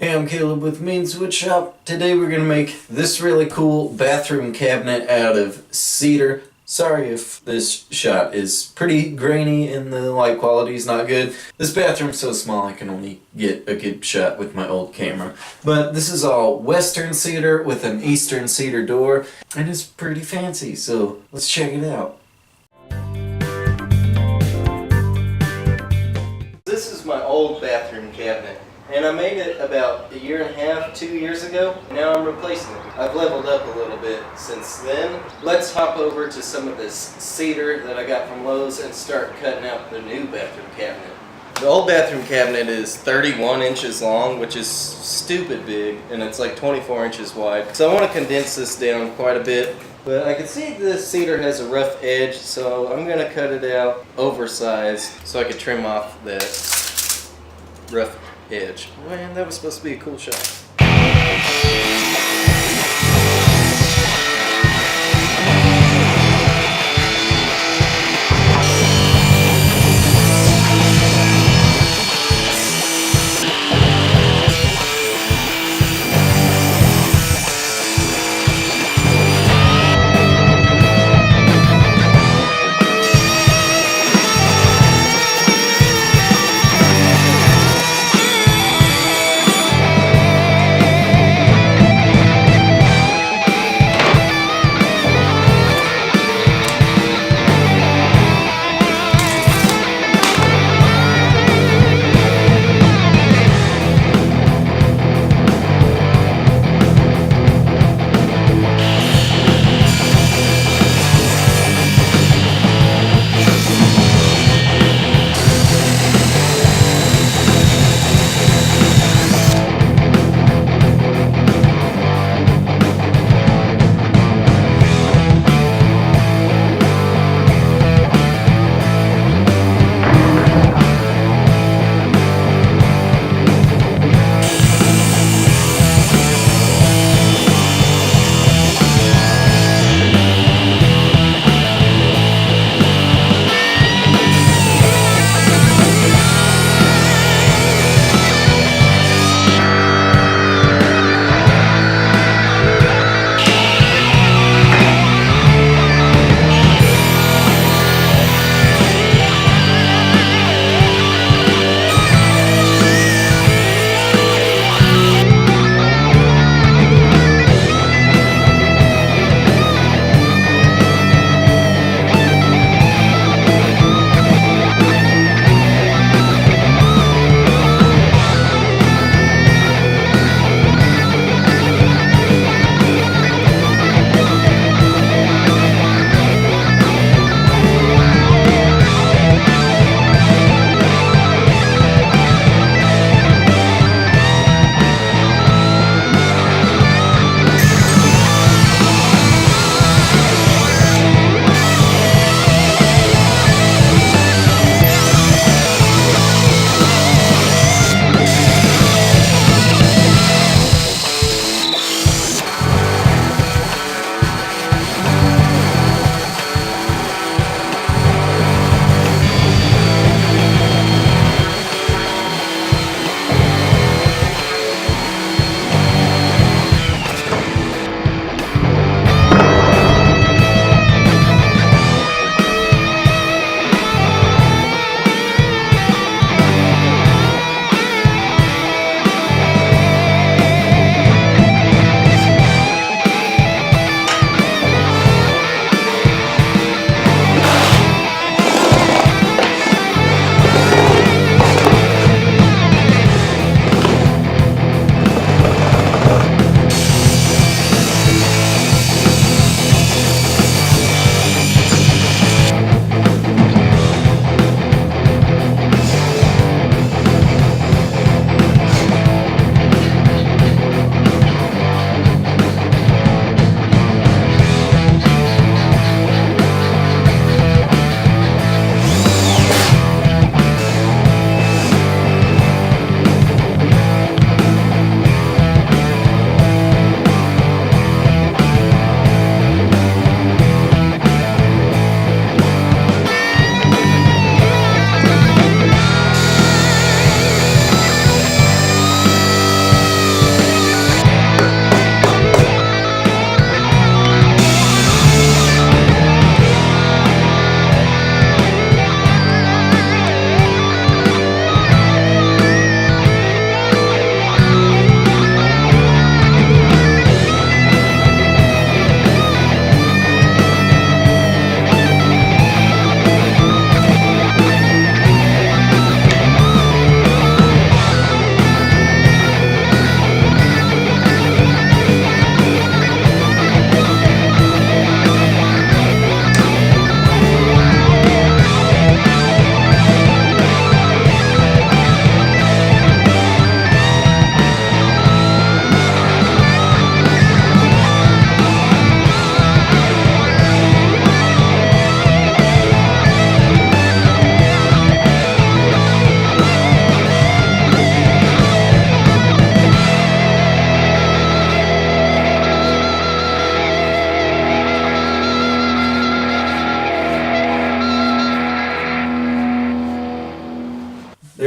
Hey, I'm Caleb with Means Woodshop. Today we're going to make this really cool bathroom cabinet out of cedar. Sorry if this shot is pretty grainy and the light quality is not good. This bathroom's so small I can only get a good shot with my old camera. But this is all western cedar with an eastern cedar door, and it's pretty fancy, so let's check it out. This is my old bathroom cabinet, and I made it about a year and a half, 2 years ago. Now I'm replacing it. I've leveled up a little bit since then. Let's hop over to some of this cedar that I got from Lowe's and start cutting out the new bathroom cabinet. The old bathroom cabinet is 31 inches long, which is stupid big, and it's like 24 inches wide. So I want to condense this down quite a bit. But I can see this cedar has a rough edge, so I'm going to cut it out oversized so I can trim off that rough edge. Man, that was supposed to be a cool shot.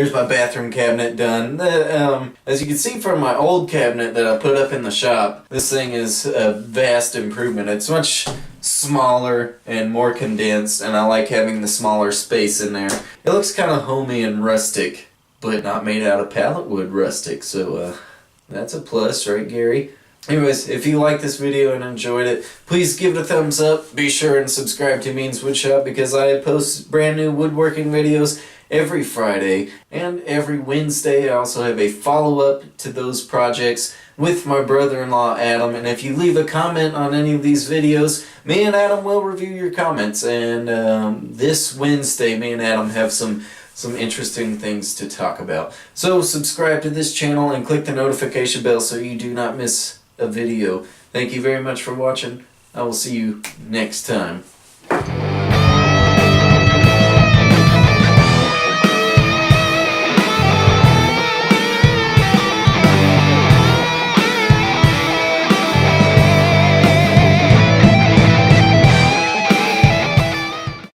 there's my bathroom cabinet done. As you can see from my old cabinet that I put up in the shop, this thing is a vast improvement. It's much smaller and more condensed, and I like having the smaller space in there. It looks kind of homey and rustic, but not made out of pallet wood rustic, so that's a plus, right, Gary? Anyways, if you liked this video and enjoyed it, please give it a thumbs up. Be sure and subscribe to Means Woodshop because I post brand new woodworking videos every Friday and every Wednesday. I also have a follow-up to those projects with my brother-in-law Adam, and if you leave a comment on any of these videos, me and Adam will review your comments, and this Wednesday me and Adam have some interesting things to talk about. So subscribe to this channel and click the notification bell so you do not miss a video. Thank you very much for watching. I will see you next time.